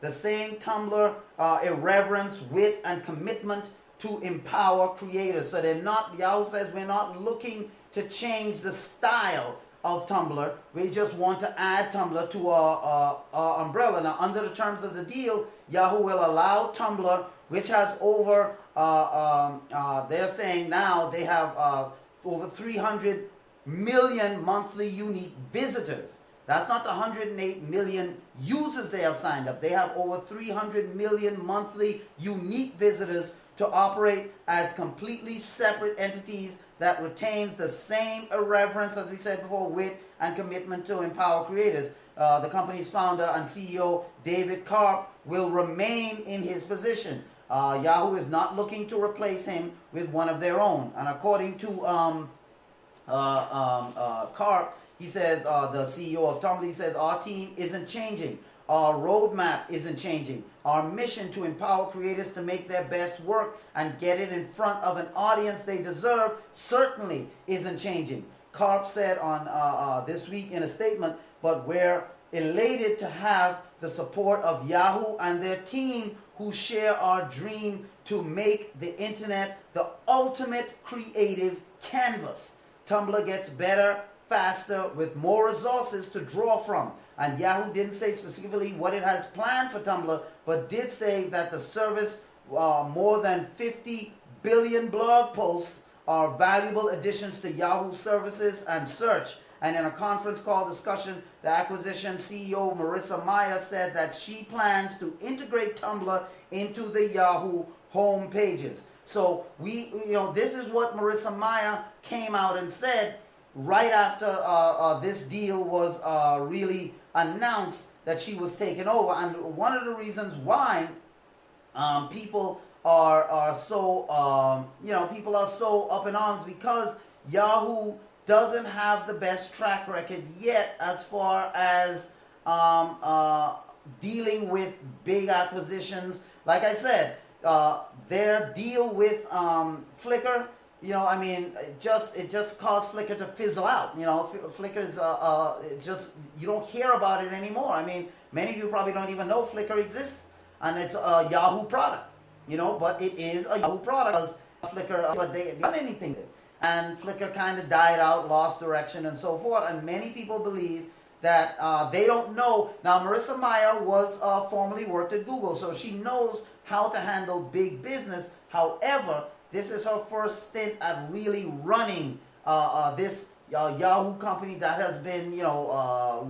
The same Tumblr irreverence, wit, and commitment to empower creators. So they're not, Yahoo says, we're not looking to change the style of Tumblr. We just want to add Tumblr to our umbrella. Now, under the terms of the deal, Yahoo will allow Tumblr, which has over, they're saying now they have over 300 million monthly unique visitors. That's not the 108 million users they have signed up. They have over 300 million monthly unique visitors to operate as completely separate entities that retains the same irreverence, as we said before, wit and commitment to empower creators. The company's founder and CEO, David Karp, will remain in his position. Yahoo is not looking to replace him with one of their own. And according to Karp, he says, the CEO of Tumblr, he says, our team isn't changing. Our roadmap isn't changing. Our mission to empower creators to make their best work and get it in front of an audience they deserve certainly isn't changing. Karp said on this week in a statement, but we're elated to have the support of Yahoo and their team who share our dream to make the internet the ultimate creative canvas. Tumblr gets better, faster, with more resources to draw from. And Yahoo didn't say specifically what it has planned for Tumblr, but did say that the service, more than 50 billion blog posts, are valuable additions to Yahoo services and search. And in a conference call discussion, the acquisition CEO Marissa Mayer said that she plans to integrate Tumblr into the Yahoo home pages. So this is what Marissa Mayer came out and said right after this deal was really announced that she was taken over. And one of the reasons why people are so people are so up in arms, because Yahoo doesn't have the best track record yet as far as dealing with big acquisitions. Like I said, their deal with Flickr, it just caused Flickr to fizzle out. Flickr is it's just, you don't hear about it anymore. Many of you probably don't even know Flickr exists, and it's a Yahoo product. But it is a Yahoo product. Flickr, but they haven't done anything with it. And Flickr kind of died out, lost direction, and so forth. And many people believe that they don't know. Now, Marissa Mayer was formerly worked at Google, so she knows how to handle big business. However, this is her first stint at really running this Yahoo company that has been,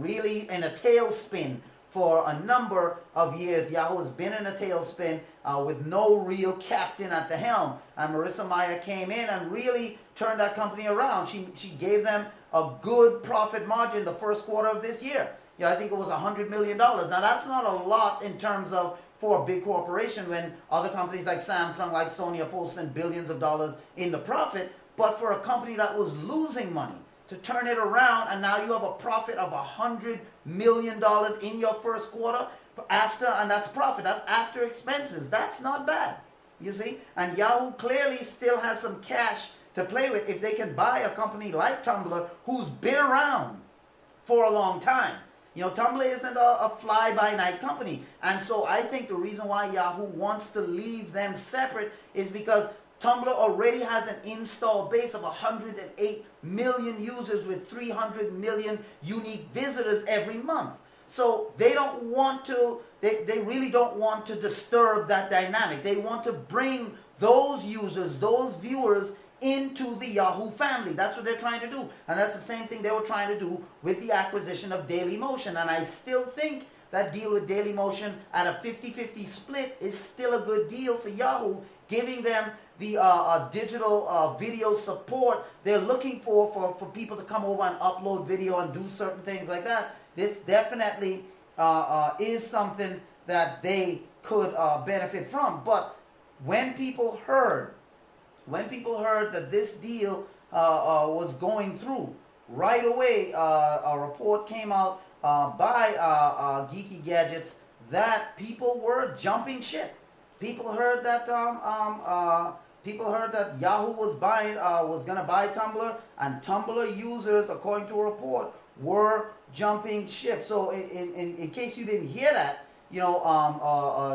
really in a tailspin for a number of years. Yahoo has been in a tailspin with no real captain at the helm. And Marissa Mayer came in and really turned that company around. She gave them a good profit margin the first quarter of this year. I think it was $100 million. Now, that's not a lot in terms of for a big corporation when other companies like Samsung, like Sony are posting billions of dollars in the profit. But for a company that was losing money, to turn it around, and now you have a profit of $100 million in your first quarter, and that's profit, that's after expenses. That's not bad, you see. And Yahoo clearly still has some cash to play with if they can buy a company like Tumblr, who's been around for a long time. Tumblr isn't a fly-by-night company. And so I think the reason why Yahoo wants to leave them separate is because Tumblr already has an install base of 108 million users with 300 million unique visitors every month. So they don't want to, they really don't want to disturb that dynamic. They want to bring those users, those viewers into the Yahoo family. That's what they're trying to do. And that's the same thing they were trying to do with the acquisition of Dailymotion. And I still think that deal with Dailymotion at a 50-50 split is still a good deal for Yahoo, giving them the digital video support they're looking for people to come over and upload video and do certain things like that. This definitely is something that they could benefit from. But when people heard that this deal was going through, right away a report came out by Geeky Gadgets that people were jumping ship. People heard that Yahoo was going to buy Tumblr, and Tumblr users, according to a report, were jumping ship. So in case you didn't hear that, You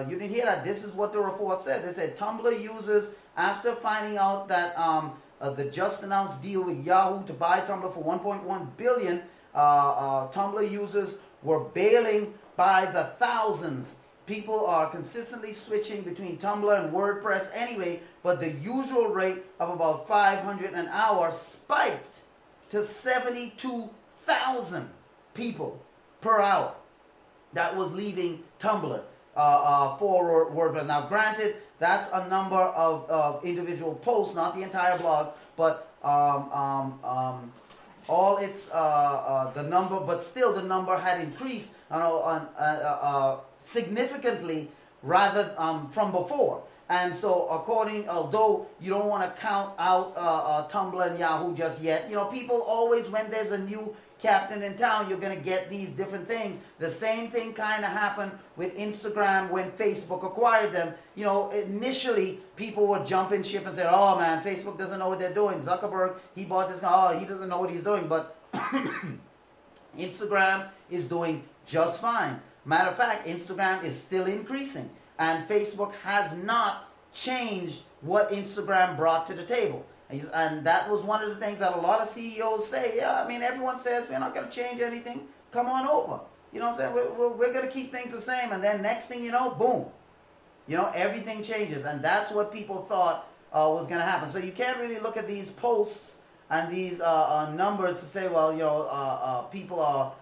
didn't hear that. This is what the report said. They said Tumblr users, after finding out that the just announced deal with Yahoo to buy Tumblr for 1.1 billion, Tumblr users were bailing by the thousands. People are consistently switching between Tumblr and WordPress anyway, but the usual rate of about 500 an hour spiked to 72,000 people per hour that was leaving Tumblr for WordPress. Now, granted, that's a number of individual posts, not the entire blogs, but all its the number, but still the number had increased significantly rather from before. And so, although you don't want to count out Tumblr and Yahoo just yet, people always, when there's a new captain in town, you're going to get these different things. The same thing kind of happened with Instagram when Facebook acquired them. Initially people would jump in ship and say, oh man, Facebook doesn't know what they're doing. Zuckerberg, he bought this guy, oh, he doesn't know what he's doing. But Instagram is doing just fine. Matter of fact, Instagram is still increasing. And Facebook has not changed what Instagram brought to the table. And that was one of the things that a lot of CEOs say. Yeah, I mean, everyone says we're not going to change anything. Come on over. You know what I'm saying? We're going to keep things the same. And then next thing you know, boom. Everything changes. And that's what people thought was going to happen. So you can't really look at these posts and these numbers to say, well, people are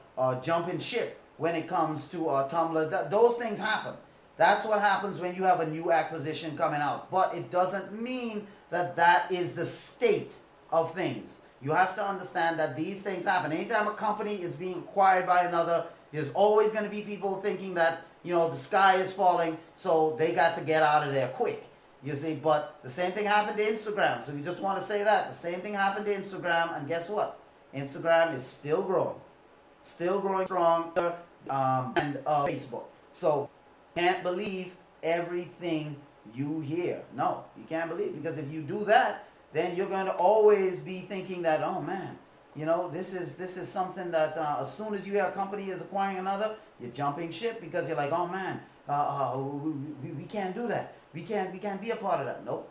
jumping ship when it comes to Tumblr. Those things happen. That's what happens when you have a new acquisition coming out. But it doesn't mean that is the state of things. You have to understand that these things happen. Anytime a company is being acquired by another, there's always going to be people thinking that, the sky is falling, so they got to get out of there quick. You see, but the same thing happened to Instagram. So we just want to say that. The same thing happened to Instagram, and guess what? Instagram is still growing. Still growing strong, and Facebook. So, can't believe everything you hear. No, you can't believe, because if you do that, then you're going to always be thinking that, oh man, this is something that as soon as you hear a company is acquiring another, you're jumping ship, because you're like, oh man, we can't do that. We can't be a part of that. Nope.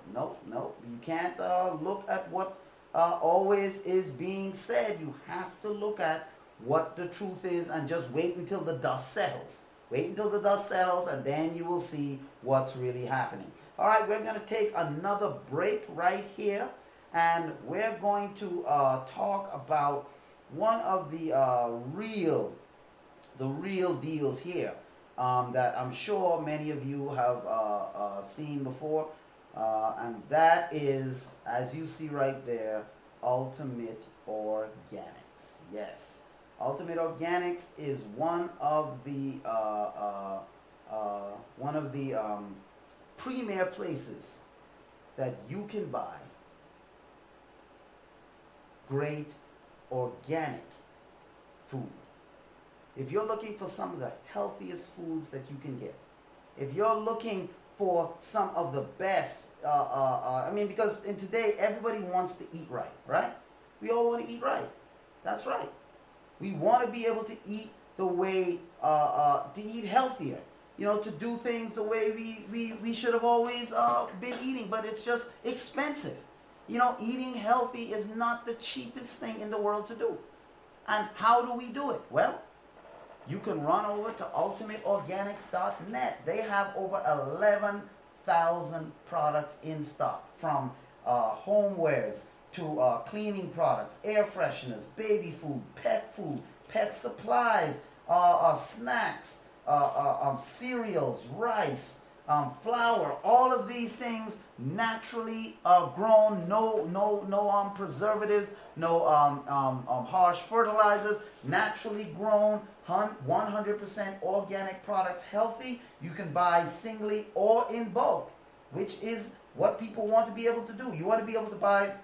You can't look at what always is being said. You have to look at what the truth is and just wait until the dust settles. Wait until the dust settles, and then you will see what's really happening. All right, we're going to take another break right here, and we're going to talk about one of the real deals here that I'm sure many of you have seen before, and that is, as you see right there, Ultimate Organics. Yes. Ultimate Organics is one of the premier places that you can buy great organic food. If you're looking for some of the healthiest foods that you can get, if you're looking for some of the best, because in today everybody wants to eat right? We all want to eat right. That's right. We want to be able to eat the way, to eat healthier, to do things the way we should have always been eating, but it's just expensive. Eating healthy is not the cheapest thing in the world to do. And how do we do it? Well, you can run over to ultimateorganics.net. They have over 11,000 products in stock, from homewares to cleaning products, air fresheners, baby food, pet supplies, snacks, cereals, rice, flour. All of these things naturally grown, no preservatives, no harsh fertilizers, naturally grown, 100% organic products, healthy. You can buy singly or in bulk, which is what people want to be able to do. You want to be able to buy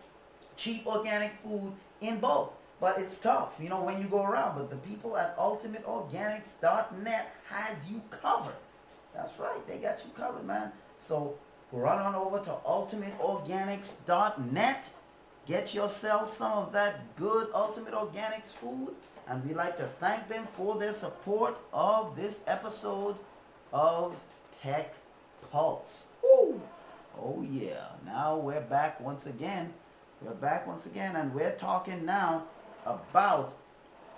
cheap organic food in bulk, but it's tough, when you go around. But the people at ultimateorganics.net has you covered. That's right, they got you covered, man. So run on over to ultimateorganics.net, get yourself some of that good Ultimate Organics food, and we like to thank them for their support of this episode of Tech Pulse. Woo! Oh yeah, now we're back once again. We're back once again, and we're talking now about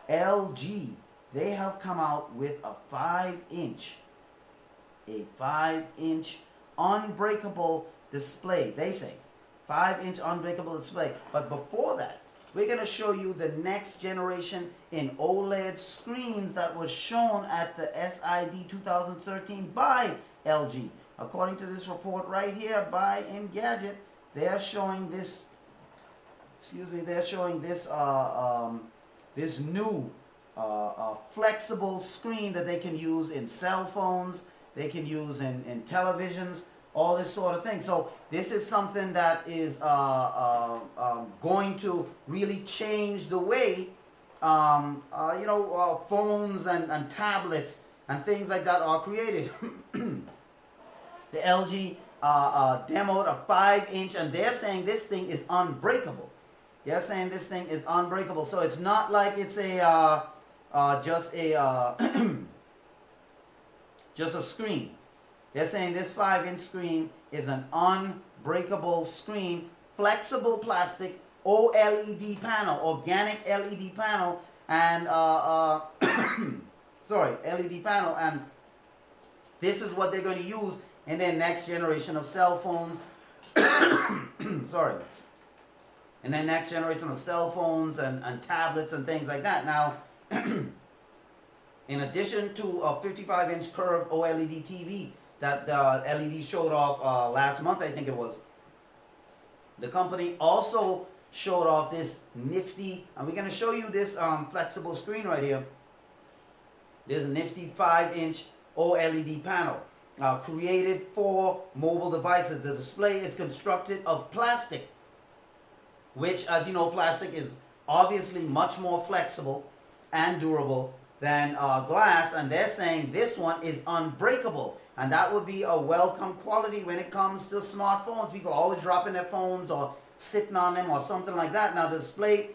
LG. They have come out with a 5-inch unbreakable display. They say 5-inch unbreakable display. But before that, we're going to show you the next generation in OLED screens that was shown at the SID 2013 by LG. According to this report right here by Engadget, they are showing this. They're showing this this new flexible screen that they can use in cell phones, they can use in televisions, all this sort of thing. So this is something that is going to really change the way phones and tablets and things like that are created. The LG demoed a 5-inch, and they're saying this thing is unbreakable. They're saying this thing is unbreakable. So it's not like it's a just a just a screen. They're saying this 5-inch screen is an unbreakable screen, flexible plastic, OLED panel, organic LED panel, and sorry, LED panel, and this is what they're going to use in their next generation of cell phones. Sorry. In their next generation of cell phones and tablets and things like that. Now, in addition to a 55-inch curved OLED TV that LED showed off last month, I think it was, the company also showed off this nifty, and we're going to show you this flexible screen right here, this nifty 5-inch OLED panel created for mobile devices. The display is constructed of plastic, which, as you know, plastic is obviously much more flexible and durable than glass, and they're saying this one is unbreakable, and that would be a welcome quality when it comes to smartphones. People always dropping their phones or sitting on them or something like that. Now the display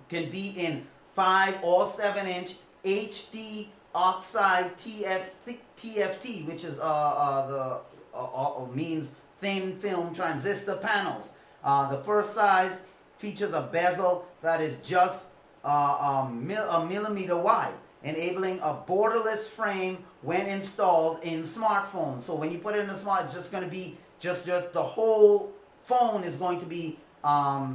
can be in 5 or 7-inch HD oxide TFT, which is means thin film transistor panels. The first size features a bezel that is just a millimeter wide, enabling a borderless frame when installed in smartphones. So when you put it in a smart, it's just going to be just the whole phone is going to be a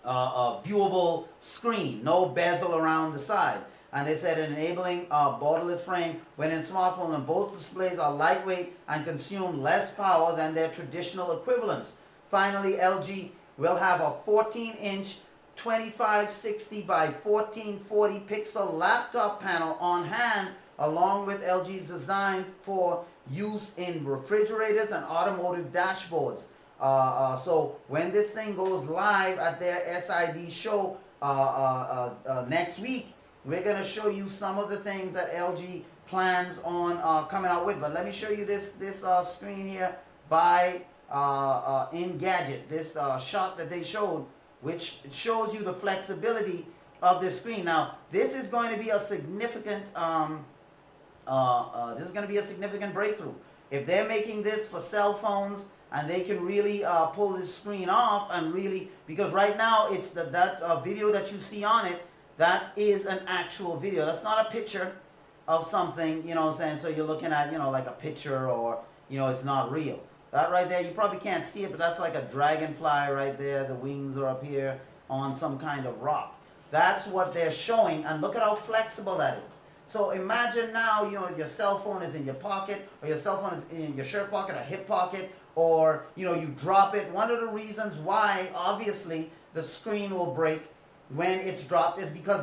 viewable screen, no bezel around the side. And they said enabling a borderless frame when in smartphones, and both displays are lightweight and consume less power than their traditional equivalents. Finally, LG will have a 14-inch 2560 by 1440 pixel laptop panel on hand, along with LG's design for use in refrigerators and automotive dashboards. So when this thing goes live at their SID show next week, we're going to show you some of the things that LG plans on coming out with. But let me show you this screen here by Engadget, this shot that they showed, which shows you the flexibility of this screen. Now, this is going to be a significant breakthrough. If they're making this for cell phones and they can really pull this screen off and really, because right now it's that video that you see on it, that is an actual video. That's not a picture of something, you know what I'm saying? So you're looking at, like a picture, or, it's not real. That right there, you probably can't see it, but that's like a dragonfly right there. The wings are up here on some kind of rock. That's what they're showing, and look at how flexible that is. So imagine now, your cell phone is in your pocket, or your cell phone is in your shirt pocket or hip pocket, or, you drop it. One of the reasons why, obviously, the screen will break when it's dropped is because